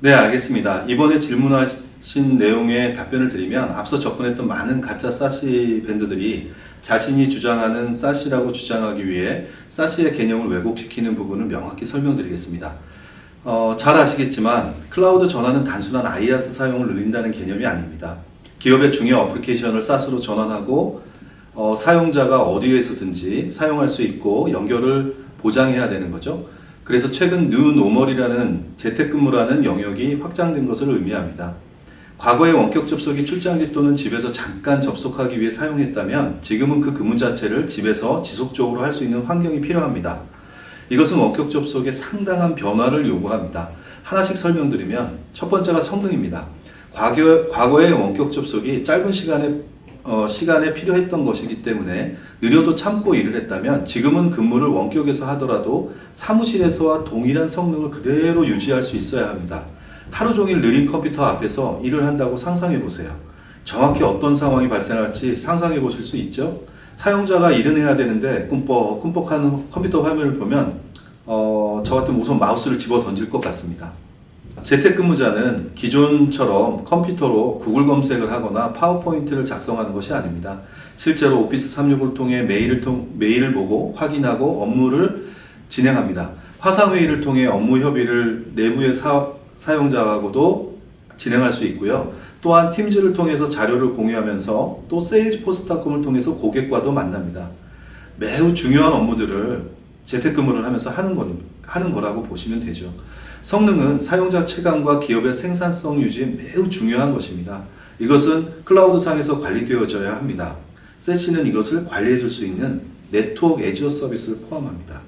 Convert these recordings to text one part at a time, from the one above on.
네, 알겠습니다. 이번에 질문하신 내용에 답변을 드리면 앞서 접근했던 많은 가짜 사시 밴드들이 자신이 주장하는 사시라고 주장하기 위해 사시의 개념을 왜곡시키는 부분을 명확히 설명드리겠습니다. 잘 아시겠지만 클라우드 전환은 단순한 IaaS 사용을 늘린다는 개념이 아닙니다. 기업의 중요 어플리케이션을 SaaS로 전환하고 사용자가 어디에서든지 사용할 수 있고 연결을 보장해야 되는 거죠. 그래서 최근 뉴 노멀이라는 재택근무라는 영역이 확장된 것을 의미합니다. 과거의 원격 접속이 출장지 또는 집에서 잠깐 접속하기 위해 사용했다면 지금은 그 근무 자체를 집에서 지속적으로 할 수 있는 환경이 필요합니다. 이것은 원격 접속에 상당한 변화를 요구합니다. 하나씩 설명드리면 첫 번째가 성능입니다. 과거의 원격 접속이 짧은 시간에 필요했던 것이기 때문에 느려도 참고 일을 했다면 지금은 근무를 원격에서 하더라도 사무실에서와 동일한 성능을 그대로 유지할 수 있어야 합니다. 하루 종일 느린 컴퓨터 앞에서 일을 한다고 상상해 보세요. 정확히 어떤 상황이 발생할지 상상해 보실 수 있죠? 사용자가 일은 해야 되는데 꿈뻑꿈뻑하는 컴퓨터 화면을 보면 저 같으면 우선 마우스를 집어 던질 것 같습니다. 재택근무자는 기존처럼 컴퓨터로 구글 검색을 하거나 파워포인트를 작성하는 것이 아닙니다. 실제로 오피스 365를 통해 메일을 보고 확인하고 업무를 진행합니다. 화상회의를 통해 업무 협의를 내부의 사용자하고도 진행할 수 있고요. 또한 팀즈를 통해서 자료를 공유하면서 또 세일즈포스닷컴을 통해서 고객과도 만납니다. 매우 중요한 업무들을 재택근무를 하면서 하는 거라고 보시면 되죠. 성능은 사용자 체감과 기업의 생산성 유지에 매우 중요한 것입니다. 이것은 클라우드상에서 관리되어져야 합니다. 세시는 이것을 관리해 줄 수 있는 네트워크 애저 서비스를 포함합니다.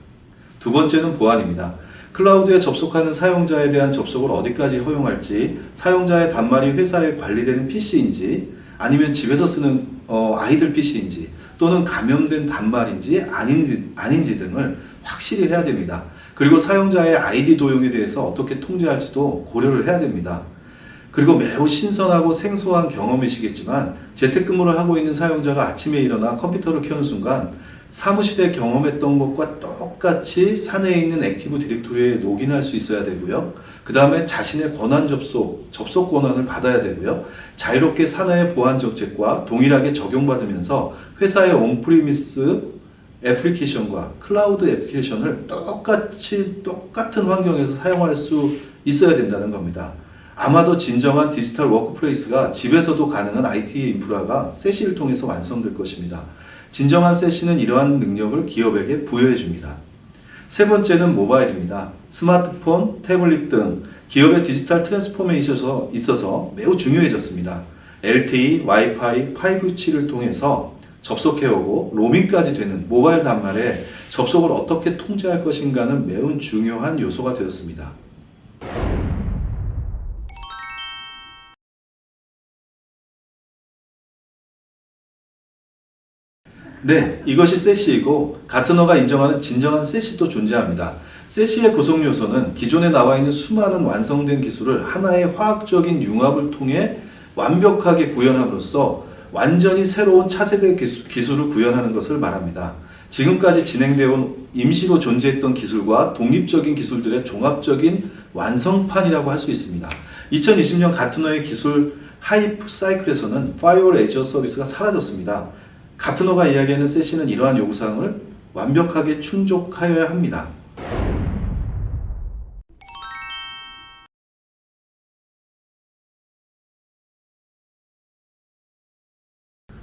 두 번째는 보안입니다. 클라우드에 접속하는 사용자에 대한 접속을 어디까지 허용할지, 사용자의 단말이 회사에 관리되는 PC인지 아니면 집에서 쓰는 아이들 PC인지 또는 감염된 단말인지 아닌지 등을 확실히 해야 됩니다. 그리고 사용자의 아이디 도용에 대해서 어떻게 통제할지도 고려를 해야 됩니다. 그리고 매우 신선하고 생소한 경험이시겠지만 재택근무를 하고 있는 사용자가 아침에 일어나 컴퓨터를 켜는 순간 사무실에 경험했던 것과 똑같이 사내에 있는 액티브 디렉토리에 로그인할 수 있어야 되고요. 그 다음에 자신의 권한 접속 권한을 받아야 되고요. 자유롭게 사내의 보안 정책과 동일하게 적용받으면서 회사의 온프리미스 애플리케이션과 클라우드 애플리케이션을 똑같은 환경에서 사용할 수 있어야 된다는 겁니다. 아마도 진정한 디지털 워크플레이스가 집에서도 가능한 IT 인프라가 세시를 통해서 완성될 것입니다. 진정한 세시는 이러한 능력을 기업에게 부여해 줍니다. 세 번째는 모바일입니다. 스마트폰, 태블릿 등 기업의 디지털 트랜스포메이션에 있어서 매우 중요해졌습니다. LTE, 와이파이, 5G를 통해서 접속해오고 로밍까지 되는 모바일 단말에 접속을 어떻게 통제할 것인가는 매우 중요한 요소가 되었습니다. 네, 이것이 세시이고 가트너가 인정하는 진정한 세시도 존재합니다. 세시의 구성 요소는 기존에 나와 있는 수많은 완성된 기술을 하나의 화학적인 융합을 통해 완벽하게 구현함으로써 완전히 새로운 차세대 기술을 구현하는 것을 말합니다. 지금까지 진행되어 온 임시로 존재했던 기술과 독립적인 기술들의 종합적인 완성판이라고 할 수 있습니다. 2020년 가트너의 기술 하이프 사이클에서는 파이어월 애저 서비스가 사라졌습니다. 가트너가 이야기하는 세시는 이러한 요구사항을 완벽하게 충족하여야 합니다.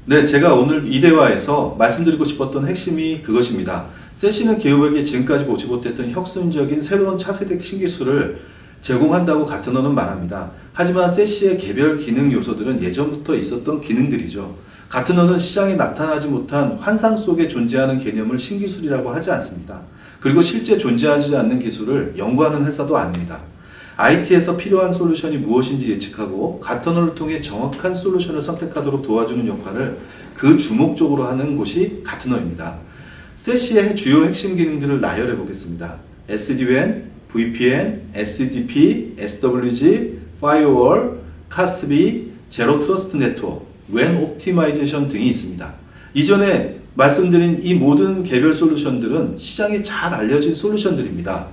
네, 제가 오늘 이 대화에서 말씀드리고 싶었던 핵심이 그것입니다. 세시는 기업에게 지금까지 보지 못했던 혁신적인 새로운 차세대 신기술을 제공한다고 가트너는 말합니다. 하지만 세시의 개별 기능 요소들은 예전부터 있었던 기능들이죠. 가트너는 시장에 나타나지 못한 환상 속에 존재하는 개념을 신기술이라고 하지 않습니다. 그리고 실제 존재하지 않는 기술을 연구하는 회사도 아닙니다. IT에서 필요한 솔루션이 무엇인지 예측하고 가트너를 통해 정확한 솔루션을 선택하도록 도와주는 역할을 그 주목적으로 하는 곳이 가트너입니다. 세시의 주요 핵심 기능들을 나열해 보겠습니다. SD-WAN, VPN, SDP, SWG, Firewall, CASB, 제로 트러스트 네트워크, WAN 옵티마이제이션 등이 있습니다. 이전에 말씀드린 이 모든 개별 솔루션들은 시장에 잘 알려진 솔루션들입니다.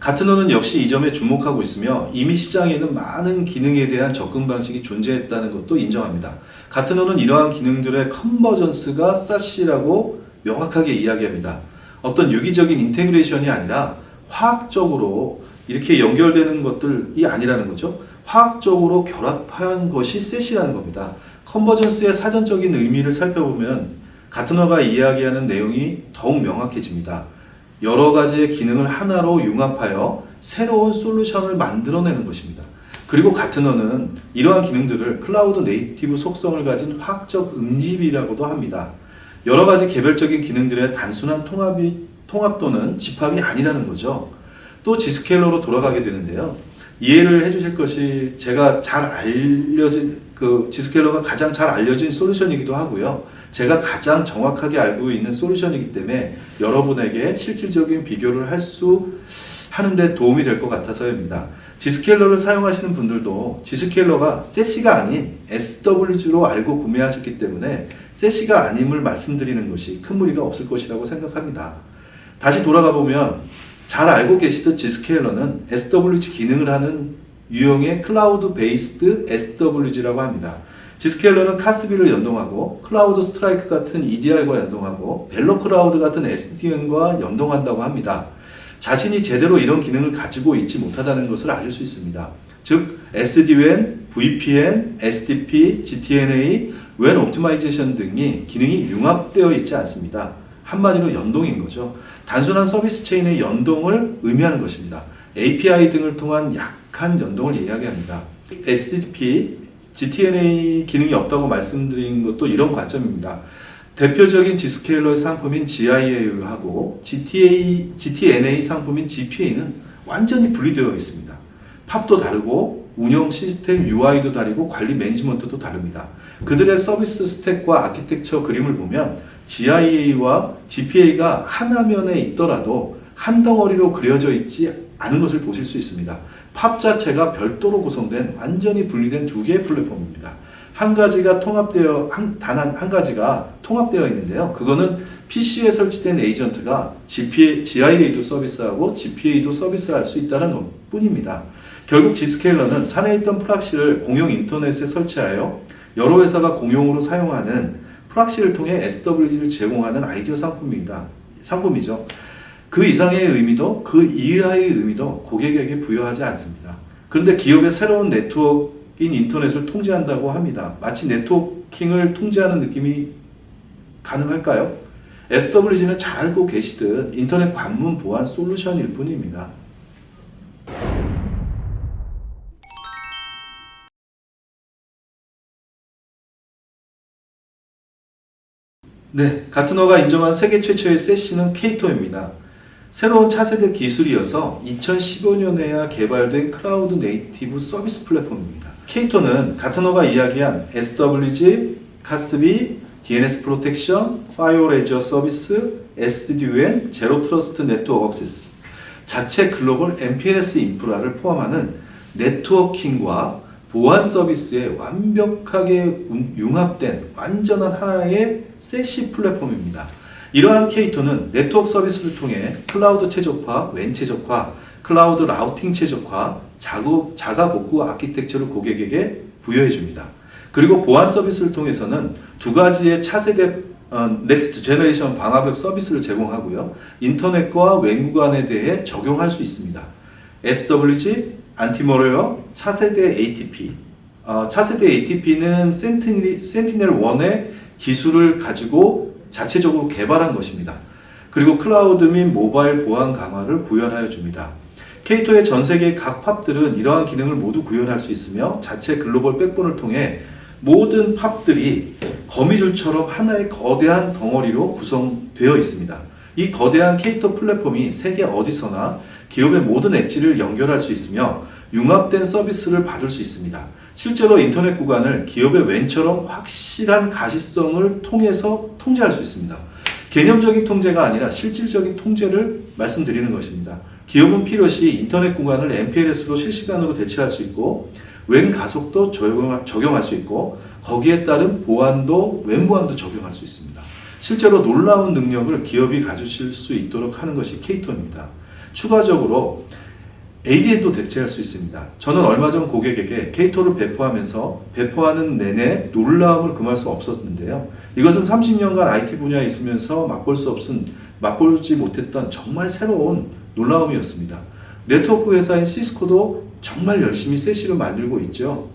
가트너는 역시 이 점에 주목하고 있으며 이미 시장에는 많은 기능에 대한 접근 방식이 존재했다는 것도 인정합니다. 가트너는 이러한 기능들의 컨버전스가 SAS이라고 명확하게 이야기합니다. 어떤 유기적인 인테그레이션이 아니라 화학적으로 이렇게 연결되는 것들이 아니라는 거죠. 화학적으로 결합한 것이 SAS이라는 겁니다. 컨버전스의 사전적인 의미를 살펴보면 가트너가 이야기하는 내용이 더욱 명확해집니다. 여러 가지의 기능을 하나로 융합하여 새로운 솔루션을 만들어내는 것입니다. 그리고 가트너는 이러한 기능들을 클라우드 네이티브 속성을 가진 화학적 음집이라고도 합니다. 여러 가지 개별적인 기능들의 단순한 통합 또는 집합이 아니라는 거죠. 또 G스케일러로 돌아가게 되는데요. 이해를 해주실 것이 제가 잘 알려진 G스케일러가 가장 잘 알려진 솔루션이기도 하고요. 제가 가장 정확하게 알고 있는 솔루션이기 때문에 여러분에게 실질적인 비교를 하는데 도움이 될 것 같아서입니다. G스케일러를 사용하시는 분들도 G스케일러가 SAS이가 아닌 SWG로 알고 구매하셨기 때문에 SAS이가 아님을 말씀드리는 것이 큰 무리가 없을 것이라고 생각합니다. 다시 돌아가 보면 잘 알고 계시듯 G스케일러는 SWG 기능을 하는 유형의 클라우드 베이스드 SWG라고 합니다. G스케일러는 카스비를 연동하고 클라우드 스트라이크 같은 EDR과 연동하고 벨로 클라우드 같은 SDN과 연동한다고 합니다. 자신이 제대로 이런 기능을 가지고 있지 못하다는 것을 아실 수 있습니다. 즉 SDN, VPN, SDP, GTNA, WAN 옵티마이제이션 등이 기능이 융합되어 있지 않습니다. 한마디로 연동인 거죠. 단순한 서비스 체인의 연동을 의미하는 것입니다. API 등을 통한 약한 연동을 이야기합니다. SDP, GTNA 기능이 없다고 말씀드린 것도 이런 관점입니다. 대표적인 G스케일러의 상품인 GIA하고 GTNA 상품인 GPA는 완전히 분리되어 있습니다. 팝도 다르고 운영 시스템 UI도 다르고 관리 매니지먼트도 다릅니다. 그들의 서비스 스택과 아키텍처 그림을 보면 GIA와 GPA가 한 화면에 있더라도 한 덩어리로 그려져 있지 않은 것을 보실 수 있습니다. 팝 자체가 별도로 구성된 완전히 분리된 두 개의 플랫폼입니다. 단 한 가지가 통합되어 있는데요. 그거는 PC에 설치된 에이전트가 GIA도 서비스하고 GPA도 서비스할 수 있다는 것 뿐입니다. 결국 G스케일러는 산에 있던 프락시를 공용 인터넷에 설치하여 여러 회사가 공용으로 사용하는 프락시를 통해 SWG를 제공하는 아이디어 상품이죠. 그 이상의 의미도 그 이하의 의미도 고객에게 부여하지 않습니다. 그런데 기업의 새로운 네트워크인 인터넷을 통제한다고 합니다. 마치 네트워킹을 통제하는 느낌이 가능할까요? SWG는 잘 알고 계시듯 인터넷 관문 보안 솔루션일 뿐입니다. 네, 가트너가 인정한 세계 최초의 SAS는 K2입니다. 새로운 차세대 기술이어서 2015년에야 개발된 클라우드 네이티브 서비스 플랫폼입니다. K2는 가트너가 이야기한 SWG, 카스비, DNS 프로텍션, 파이어월 애저 서비스, SDN, 제로 트러스트 네트워크 액세스, 자체 글로벌 MPLS 인프라를 포함하는 네트워킹과 보안 서비스에 완벽하게 융합된 완전한 하나의 SASE 플랫폼입니다. 이러한 K2는 네트워크 서비스를 통해 클라우드 최적화, 웬 최적화, 클라우드 라우팅 최적화, 자가 복구 아키텍처를 고객에게 부여해 줍니다. 그리고 보안 서비스를 통해서는 두 가지의 차세대 넥스트 제너레이션 방화벽 서비스를 제공하고요. 인터넷과 웬 구간에 대해 적용할 수 있습니다. SWG, 안티머레어, 차세대 ATP. 차세대 ATP는 센티넬1의 기술을 가지고 자체적으로 개발한 것입니다. 그리고 클라우드 및 모바일 보안 강화를 구현하여 줍니다. K2의 전 세계 각 팝들은 이러한 기능을 모두 구현할 수 있으며 자체 글로벌 백본을 통해 모든 팝들이 거미줄처럼 하나의 거대한 덩어리로 구성되어 있습니다. 이 거대한 K2 플랫폼이 세계 어디서나 기업의 모든 엣지를 연결할 수 있으며 융합된 서비스를 받을 수 있습니다. 실제로 인터넷 구간을 기업의 웬처럼 확실한 가시성을 통해서 통제할 수 있습니다. 개념적인 통제가 아니라 실질적인 통제를 말씀드리는 것입니다. 기업은 필요시 인터넷 구간을 MPLS로 실시간으로 대체할 수 있고 웬 가속도 적용할 수 있고 거기에 따른 보안도 웬 보안도 적용할 수 있습니다. 실제로 놀라운 능력을 기업이 가지실 수 있도록 하는 것이 K2입니다. 추가적으로 ADN도 대체할 수 있습니다. 저는 얼마 전 고객에게 K2를 배포하면서 배포하는 내내 놀라움을 금할 수 없었는데요. 이것은 30년간 IT 분야에 있으면서 맛보지 못했던 정말 새로운 놀라움이었습니다. 네트워크 회사인 시스코도 정말 열심히 세시를 만들고 있죠.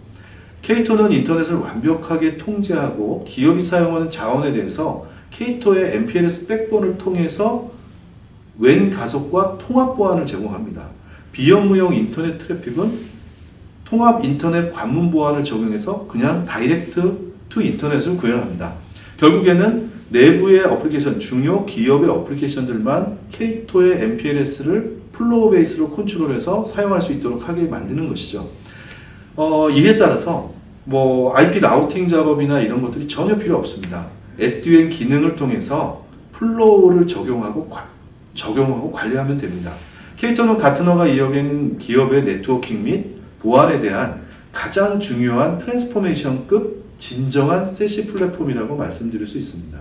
K2는 인터넷을 완벽하게 통제하고 기업이 사용하는 자원에 대해서 K2의 MPLS 백본을 통해서 웬 가속과 통합 보안을 제공합니다. 비업무용 인터넷 트래픽은 통합 인터넷 관문 보안을 적용해서 그냥 다이렉트 투 인터넷을 구현합니다. 결국에는 내부의 어플리케이션, 중요 기업의 어플리케이션들만 K2의 MPLS를 플로우 베이스로 컨트롤해서 사용할 수 있도록 하게 만드는 것이죠. 이에 따라서 IP 라우팅 작업이나 이런 것들이 전혀 필요 없습니다. SD-WAN 기능을 통해서 플로우를 적용하고 관리하면 됩니다. K2는 가트너가 이어낸 기업의 네트워킹 및 보안에 대한 가장 중요한 트랜스포메이션급 진정한 세시 플랫폼이라고 말씀드릴 수 있습니다.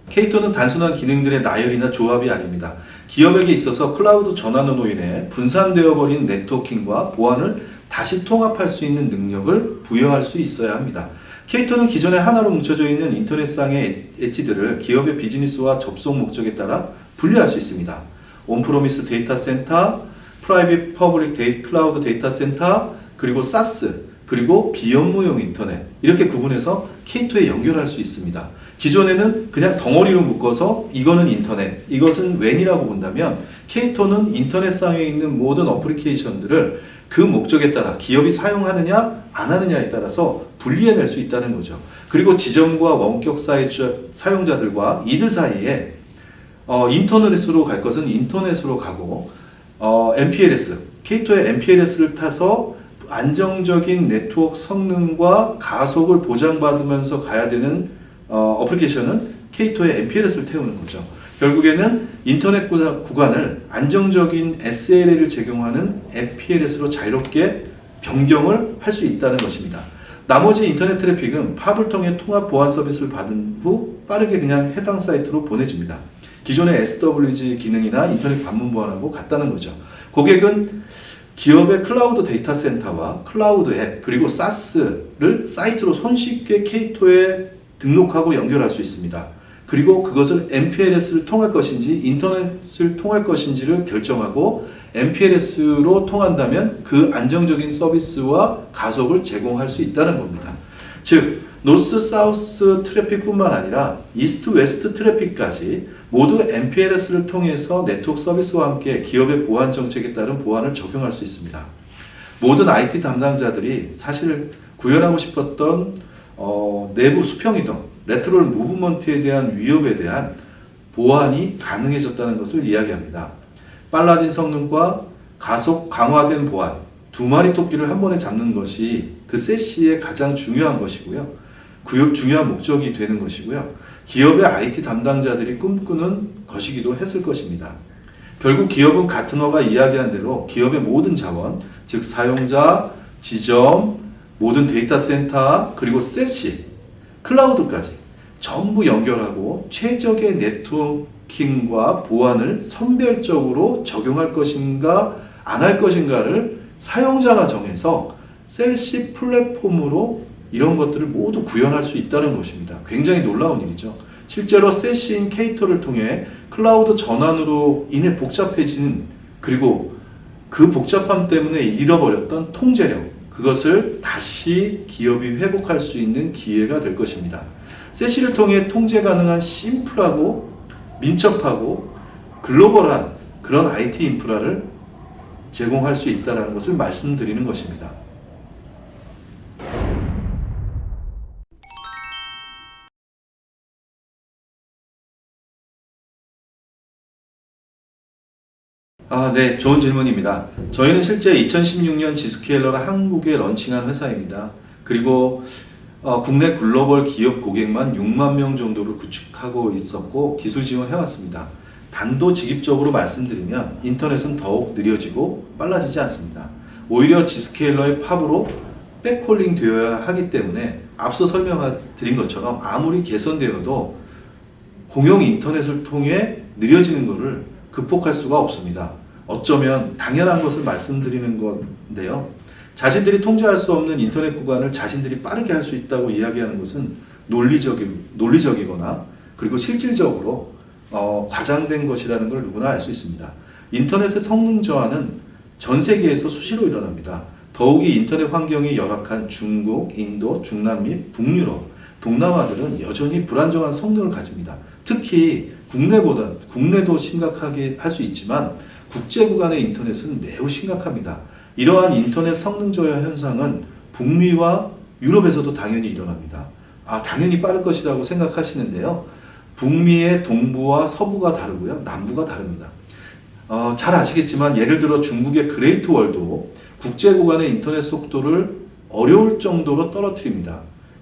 K2는 단순한 기능들의 나열이나 조합이 아닙니다. 기업에게 있어서 클라우드 전환으로 인해 분산되어 버린 네트워킹과 보안을 다시 통합할 수 있는 능력을 부여할 수 있어야 합니다. K2는 기존에 하나로 뭉쳐져 있는 인터넷상의 엣지들을 기업의 비즈니스와 접속 목적에 따라 분리할 수 있습니다. 온프로미스 데이터 센터, 프라이빗 퍼블릭 클라우드 데이터 센터, 그리고 SaaS, 그리고 비업무용 인터넷 이렇게 구분해서 K2에 연결할 수 있습니다. 기존에는 그냥 덩어리로 묶어서 이거는 인터넷, 이것은 웬이라고 본다면 K2는 인터넷상에 있는 모든 어플리케이션들을 그 목적에 따라 기업이 사용하느냐 안 하느냐에 따라서 분리해낼 수 있다는 거죠. 그리고 지점과 원격 사용자들과 이들 사이에 인터넷으로 갈 것은 인터넷으로 가고 MPLS, K2의 MPLS를 타서 안정적인 네트워크 성능과 가속을 보장받으면서 가야 되는 어플리케이션은 K2의 MPLS를 태우는 거죠. 결국에는 인터넷 구간을 안정적인 SLA를 제공하는 MPLS로 자유롭게 변경을 할 수 있다는 것입니다. 나머지 인터넷 트래픽은 팝을 통해 통합 보안 서비스를 받은 후 빠르게 그냥 해당 사이트로 보내집니다. 기존의 SWG 기능이나 인터넷 관문 보안하고 같다는 거죠. 고객은 기업의 클라우드 데이터 센터와 클라우드 앱 그리고 SaaS를 사이트로 손쉽게 K2에 등록하고 연결할 수 있습니다. 그리고 그것을 MPLS를 통할 것인지 인터넷을 통할 것인지를 결정하고 MPLS로 통한다면 그 안정적인 서비스와 가속을 제공할 수 있다는 겁니다. 즉 노스 사우스 트래픽뿐만 아니라 이스트 웨스트 트래픽까지 모두 MPLS를 통해서 네트워크 서비스와 함께 기업의 보안 정책에 따른 보안을 적용할 수 있습니다. 모든 IT 담당자들이 사실 구현하고 싶었던 내부 수평이동, 레트럴 무브먼트에 대한 위협에 대한 보안이 가능해졌다는 것을 이야기합니다. 빨라진 성능과 가속 강화된 보안, 두 마리 토끼를 한 번에 잡는 것이 그 세시의 가장 중요한 것이고요. 중요한 목적이 되는 것이고요. 기업의 IT 담당자들이 꿈꾸는 것이기도 했을 것입니다. 결국 기업은 가트너가 이야기한 대로 기업의 모든 자원, 즉 사용자, 지점, 모든 데이터 센터, 그리고 세시, 클라우드까지 전부 연결하고 최적의 네트워킹과 보안을 선별적으로 적용할 것인가 안 할 것인가를 사용자가 정해서 셀시 플랫폼으로 이런 것들을 모두 구현할 수 있다는 것입니다. 굉장히 놀라운 일이죠. 실제로 세시인 K2를 통해 클라우드 전환으로 인해 복잡해지는 그리고 그 복잡함 때문에 잃어버렸던 통제력 그것을 다시 기업이 회복할 수 있는 기회가 될 것입니다. 세시를 통해 통제 가능한 심플하고 민첩하고 글로벌한 그런 IT 인프라를 제공할 수 있다는 것을 말씀드리는 것입니다. 네, 좋은 질문입니다. 저희는 실제 2016년 G스케일러를 한국에 런칭한 회사입니다. 그리고 국내 글로벌 기업 고객만 6만 명 정도를 구축하고 있었고 기술 지원해왔습니다. 단도직입적으로 말씀드리면 인터넷은 더욱 느려지고 빨라지지 않습니다. 오히려 G스케일러의 팝으로 백홀링 되어야 하기 때문에 앞서 설명드린 것처럼 아무리 개선되어도 공용 인터넷을 통해 느려지는 것을 극복할 수가 없습니다. 어쩌면 당연한 것을 말씀드리는 건데요. 자신들이 통제할 수 없는 인터넷 구간을 자신들이 빠르게 할 수 있다고 이야기하는 것은 논리적이거나 그리고 실질적으로 과장된 것이라는 걸 누구나 알 수 있습니다. 인터넷의 성능 저하는 전 세계에서 수시로 일어납니다. 더욱이 인터넷 환경이 열악한 중국, 인도, 중남 및 북유럽, 동남아들은 여전히 불안정한 성능을 가집니다. 특히 국내도 심각하게 할 수 있지만 국제 구간의 인터넷은 매우 심각합니다. 이러한 인터넷 성능 저하 현상은 북미와 유럽에서도 당연히 일어납니다. 당연히 빠를 것이라고 생각하시는데요. 북미의 동부와 서부가 다르고요. 남부가 다릅니다. 잘 아시겠지만 예를 들어 중국의 그레이트 월도 국제 구간의 인터넷 속도를 어려울 정도로 떨어뜨립니다.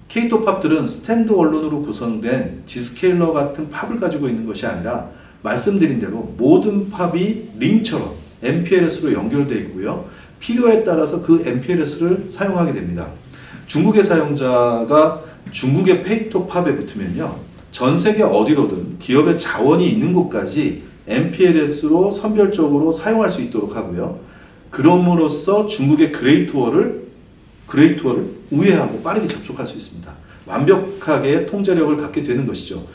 K-팝 팝들은 스탠드 언론으로 구성된 지스케일러 같은 팝을 가지고 있는 것이 아니라 말씀드린 대로 모든 팝이 링처럼 MPLS로 연결되어 있고요. 필요에 따라서 그 MPLS를 사용하게 됩니다. 중국의 사용자가 중국의 페이토 팝에 붙으면요. 전 세계 어디로든 기업의 자원이 있는 곳까지 MPLS로 선별적으로 사용할 수 있도록 하고요. 그럼으로써 중국의 그레이트월을 우회하고 빠르게 접촉할 수 있습니다. 완벽하게 통제력을 갖게 되는 것이죠.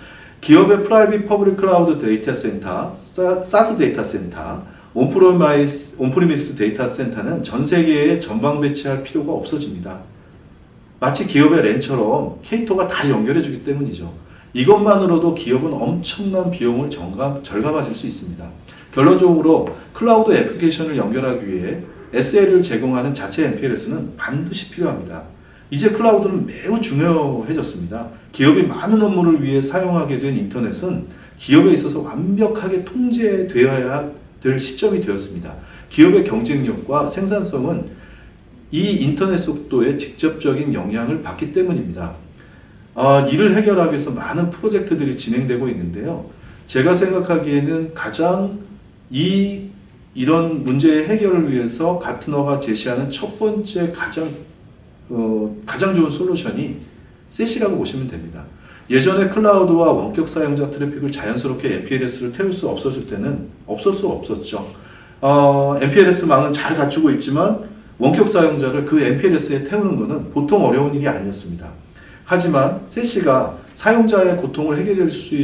기업의 프라이빗 퍼블릭 클라우드 데이터 센터, 사스 데이터 센터, 온프리미스 데이터 센터는 전 세계에 전방 배치할 필요가 없어집니다. 마치 기업의 랜처럼 K2가 다 연결해 주기 때문이죠. 이것만으로도 기업은 엄청난 비용을 절감하실 수 있습니다. 결론적으로 클라우드 애플리케이션을 연결하기 위해 SL을 제공하는 자체 MPLS는 반드시 필요합니다. 이제 클라우드는 매우 중요해졌습니다. 기업이 많은 업무를 위해 사용하게 된 인터넷은 기업에 있어서 완벽하게 통제되어야 될 시점이 되었습니다. 기업의 경쟁력과 생산성은 이 인터넷 속도에 직접적인 영향을 받기 때문입니다. 이를 해결하기 위해서 많은 프로젝트들이 진행되고 있는데요. 제가 생각하기에는 가장 이런 문제의 해결을 위해서 가트너가 제시하는 첫 번째 가장 좋은 솔루션이 셋이라고 보시면 됩니다. 예전에 클라우드와 원격 사용자 트래픽을 자연스럽게 MPLS를 태울 수 없었을 때는 없을 수 없었죠. MPLS망은 잘 갖추고 있지만 원격 사용자를 그 MPLS에 태우는 것은 보통 어려운 일이 아니었습니다. 하지만 셋시가 사용자의 고통을 해결해 줄 수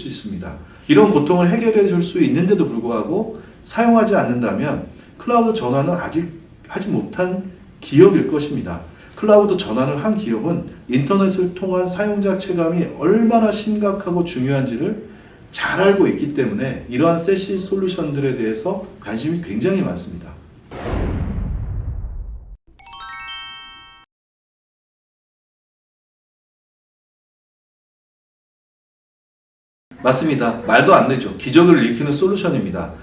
있습니다. 이런 고통을 해결해 줄 수 있는데도 불구하고 사용하지 않는다면 클라우드 전환은 아직 하지 못한 기업일 것입니다. 클라우드 전환을 한 기업은 인터넷을 통한 사용자 체감이 얼마나 심각하고 중요한지를 잘 알고 있기 때문에 이러한 셋시 솔루션들에 대해서 관심이 굉장히 많습니다. 맞습니다. 말도 안 되죠. 기적을 일으키는 솔루션입니다.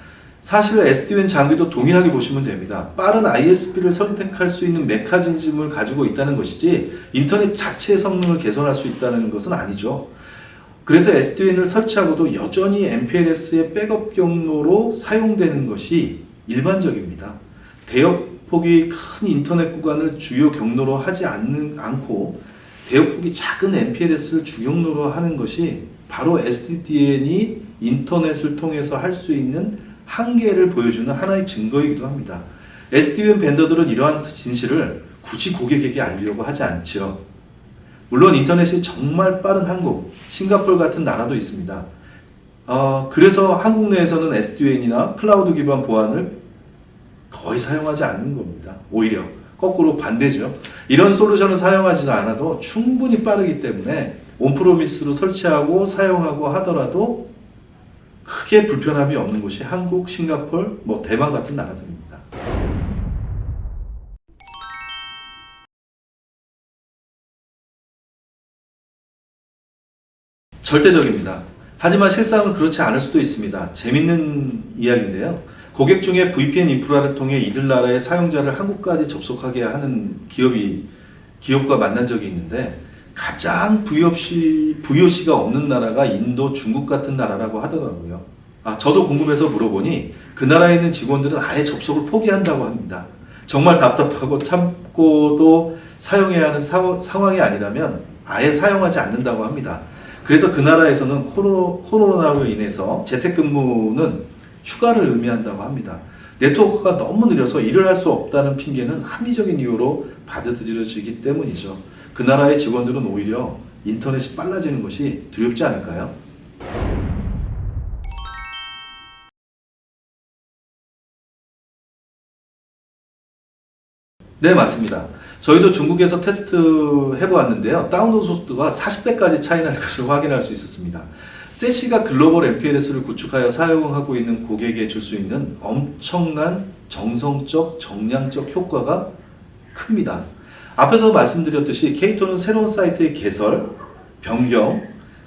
사실 SD-WAN 장비도 동일하게 보시면 됩니다. 빠른 ISP를 선택할 수 있는 메커니즘을 가지고 있다는 것이지 인터넷 자체의 성능을 개선할 수 있다는 것은 아니죠. 그래서 SD-WAN을 설치하고도 여전히 MPLS의 백업 경로로 사용되는 것이 일반적입니다. 대역폭이 큰 인터넷 구간을 주요 경로로 하지 않고 대역폭이 작은 MPLS를 주경로로 하는 것이 바로 SD-WAN이 인터넷을 통해서 할 수 있는 한계를 보여주는 하나의 증거이기도 합니다. SD-WAN 벤더들은 이러한 진실을 굳이 고객에게 알리려고 하지 않죠. 물론 인터넷이 정말 빠른 한국, 싱가포르 같은 나라도 있습니다. 그래서 한국 내에서는 SD-WAN이나 클라우드 기반 보안을 거의 사용하지 않는 겁니다. 오히려 거꾸로 반대죠. 이런 솔루션을 사용하지도 않아도 충분히 빠르기 때문에 온프로미스로 설치하고 사용하고 하더라도 크게 불편함이 없는 곳이 한국, 싱가포르, 대만 같은 나라들입니다. 절대적입니다. 하지만 실상은 그렇지 않을 수도 있습니다. 재밌는 이야기인데요. 고객 중에 VPN 인프라를 통해 이들 나라의 사용자를 한국까지 접속하게 하는 기업과 만난 적이 있는데 가장 VOC가 없는 나라가 인도, 중국 같은 나라라고 하더라고요. 저도 궁금해서 물어보니 그 나라에 있는 직원들은 아예 접속을 포기한다고 합니다. 정말 답답하고 참고도 사용해야 하는 상황이 아니라면 아예 사용하지 않는다고 합니다. 그래서 그 나라에서는 코로나로 인해서 재택근무는 휴가를 의미한다고 합니다. 네트워크가 너무 느려서 일을 할 수 없다는 핑계는 합리적인 이유로 받아들여지기 때문이죠. 그 나라의 직원들은 오히려 인터넷이 빨라지는 것이 두렵지 않을까요? 네, 맞습니다. 저희도 중국에서 테스트 해보았는데요. 다운로드 속도가 40배까지 차이 나는 것을 확인할 수 있었습니다. 세시가 글로벌 MPLS를 구축하여 사용하고 있는 고객에게 줄 수 있는 엄청난 정성적, 정량적 효과가 큽니다. 앞에서 말씀드렸듯이 케이토는 새로운 사이트의 개설, 변경,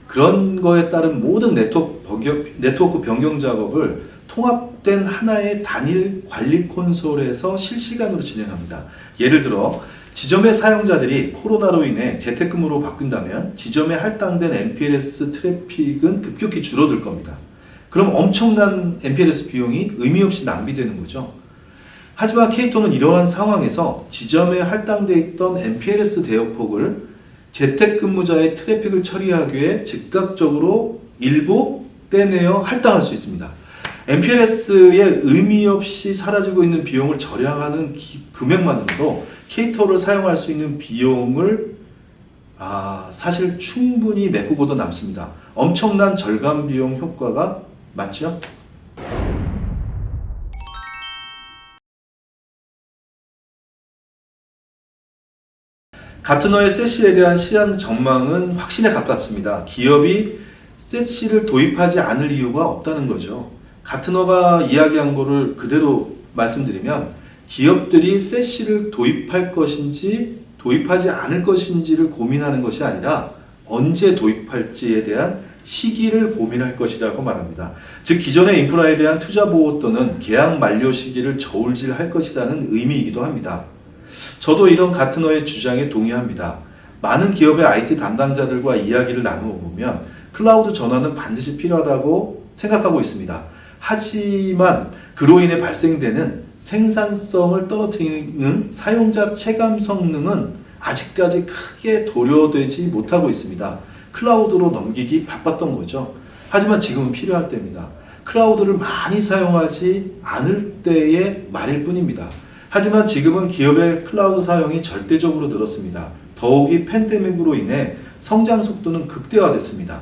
그런 거에 따른 모든 네트워크 변경 작업을 통합된 하나의 단일 관리 콘솔에서 실시간으로 진행합니다. 예를 들어 지점의 사용자들이 코로나로 인해 재택근무로 바꾼다면 지점에 할당된 MPLS 트래픽은 급격히 줄어들 겁니다. 그럼 엄청난 MPLS 비용이 의미 없이 낭비되는 거죠. 하지만 케이토는 이러한 상황에서 지점에 할당되어 있던 MPLS 대역폭을 재택근무자의 트래픽을 처리하기 위해 즉각적으로 일부 떼내어 할당할 수 있습니다. MPLS의 의미 없이 사라지고 있는 비용을 절약하는 금액만으로도 케이토를 사용할 수 있는 비용을 사실 충분히 메꾸고도 남습니다. 엄청난 절감 비용 효과가 맞죠? 가트너의 세시에 대한 시장 전망은 확신에 가깝습니다. 기업이 세시를 도입하지 않을 이유가 없다는 거죠. 가트너가 이야기한 거를 그대로 말씀드리면 기업들이 세시를 도입할 것인지 도입하지 않을 것인지를 고민하는 것이 아니라 언제 도입할지에 대한 시기를 고민할 것이라고 말합니다. 즉 기존의 인프라에 대한 투자 보호 또는 계약 만료 시기를 저울질할 것이라는 의미이기도 합니다. 저도 이런 가트너의 주장에 동의합니다. 많은 기업의 IT 담당자들과 이야기를 나누어 보면 클라우드 전환은 반드시 필요하다고 생각하고 있습니다. 하지만 그로 인해 발생되는 생산성을 떨어뜨리는 사용자 체감 성능은 아직까지 크게 도려되지 못하고 있습니다. 클라우드로 넘기기 바빴던 거죠. 하지만 지금은 필요할 때입니다. 클라우드를 많이 사용하지 않을 때의 말일 뿐입니다. 하지만 지금은 기업의 클라우드 사용이 절대적으로 늘었습니다. 더욱이 팬데믹으로 인해 성장 속도는 극대화됐습니다.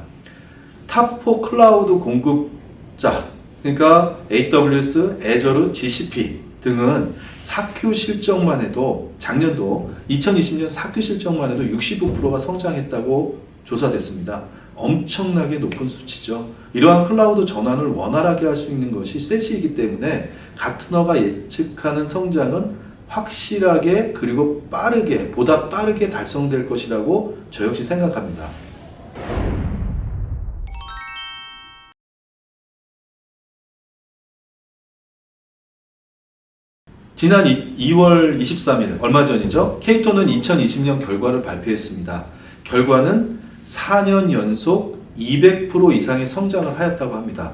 탑4 클라우드 공급자, 그러니까 AWS, Azure, GCP 등은 4Q 실적만 해도 작년도 2020년 4Q 실적만 해도 65%가 성장했다고 조사됐습니다. 엄청나게 높은 수치죠. 이러한 클라우드 전환을 원활하게 할 수 있는 것이 세시이기 때문에 가트너가 예측하는 성장은 확실하게 그리고 빠르게 보다 빠르게 달성될 것이라고 저 역시 생각합니다. 지난 2월 23일 얼마 전이죠. 케이토는 2020년 결과를 발표했습니다. 결과는 4년 연속 200% 이상의 성장을 하였다고 합니다.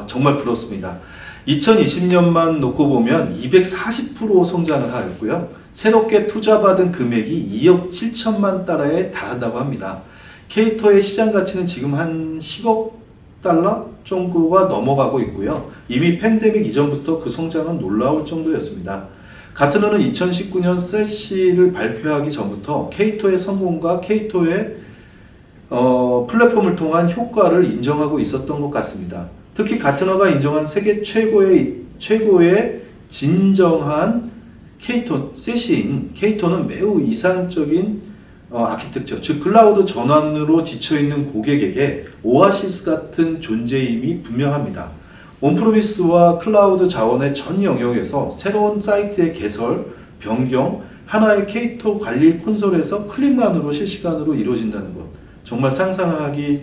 정말 부럽습니다. 2020년만 놓고 보면 240% 성장을 하였고요. 새롭게 투자받은 금액이 2억 7천만 달러에 달한다고 합니다. 케이토의 시장 가치는 지금 한 10억 달러 정도가 넘어가고 있고요. 이미 팬데믹 이전부터 그 성장은 놀라울 정도였습니다. 가트너는 2019년 세시를 발표하기 전부터 케이토의 성공과 케이토의 플랫폼을 통한 효과를 인정하고 있었던 것 같습니다. 특히 가트너가 인정한 세계 최고의 진정한 세시인 케이토는 매우 이상적인 아키텍처, 즉 클라우드 전환으로 지쳐있는 고객에게 오아시스 같은 존재임이 분명합니다. 온프로미스와 클라우드 자원의 전 영역에서 새로운 사이트의 개설, 변경, 하나의 케이토 관리 콘솔에서 클릭만으로 실시간으로 이루어진다는 것. 정말 상상해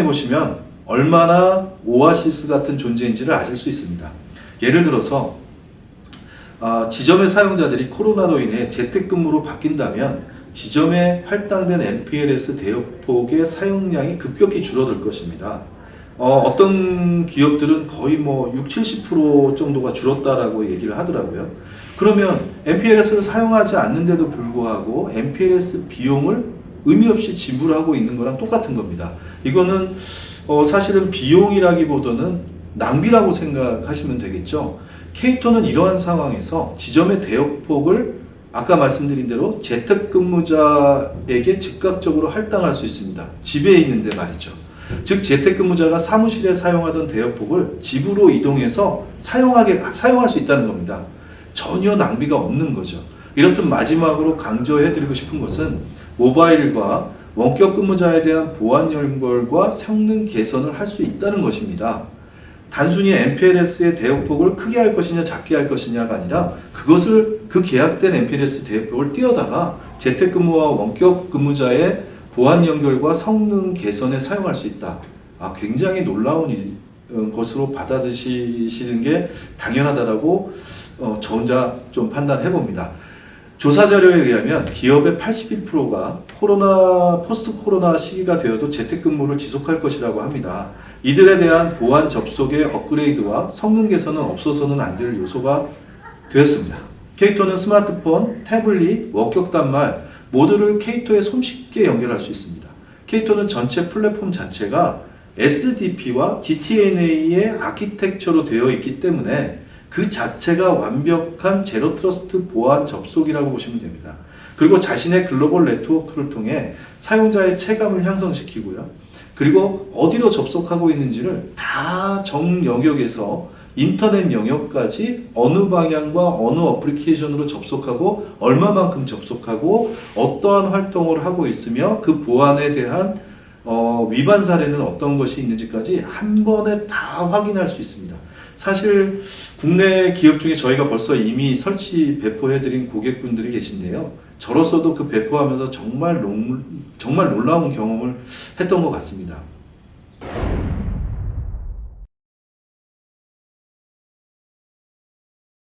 보시면 얼마나 오아시스 같은 존재인지를 아실 수 있습니다. 예를 들어서 지점의 사용자들이 코로나로 인해 재택근무로 바뀐다면 지점에 할당된 MPLS 대역폭의 사용량이 급격히 줄어들 것입니다. 어떤 기업들은 거의 60-70% 정도가 줄었다라고 얘기를 하더라고요. 그러면 MPLS를 사용하지 않는데도 불구하고 MPLS 비용을 의미 없이 지불하고 있는 거랑 똑같은 겁니다. 이거는 사실은 비용이라기보다는 낭비라고 생각하시면 되겠죠. K토는 이러한 상황에서 지점의 대역폭을 아까 말씀드린 대로 재택근무자에게 즉각적으로 할당할 수 있습니다. 집에 있는데 말이죠. 즉 재택근무자가 사무실에 사용하던 대역폭을 집으로 이동해서 사용할 수 있다는 겁니다. 전혀 낭비가 없는 거죠. 이렇듯 마지막으로 강조해드리고 싶은 것은 모바일과 원격 근무자에 대한 보안 연결과 성능 개선을 할 수 있다는 것입니다. 단순히 MPLS의 대역폭을 크게 할 것이냐 작게 할 것이냐가 아니라 그 계약된 MPLS 대역폭을 띄어다가 재택근무와 원격 근무자의 보안 연결과 성능 개선에 사용할 수 있다. 굉장히 놀라운 것으로 받아들이시는 게 당연하다라고 저 혼자 좀 판단해 봅니다. 조사 자료에 의하면 기업의 81%가 포스트 코로나 시기가 되어도 재택근무를 지속할 것이라고 합니다. 이들에 대한 보안 접속의 업그레이드와 성능 개선은 없어서는 안 될 요소가 되었습니다. K토는 스마트폰, 태블릿, 원격 단말 모두를 K토에 손쉽게 연결할 수 있습니다. K토는 전체 플랫폼 자체가 SDP와 DTNA의 아키텍처로 되어 있기 때문에 그 자체가 완벽한 제로 트러스트 보안 접속이라고 보시면 됩니다. 그리고 자신의 글로벌 네트워크를 통해 사용자의 체감을 향상시키고요. 그리고 어디로 접속하고 있는지를 다 정 영역에서 인터넷 영역까지 어느 방향과 어느 어플리케이션으로 접속하고 얼마만큼 접속하고 어떠한 활동을 하고 있으며 그 보안에 대한 위반 사례는 어떤 것이 있는지까지 한 번에 다 확인할 수 있습니다. 사실 국내 기업 중에 저희가 벌써 이미 설치 배포해드린 고객분들이 계신데요. 저로서도 그 배포하면서 정말 놀라운 경험을 했던 것 같습니다.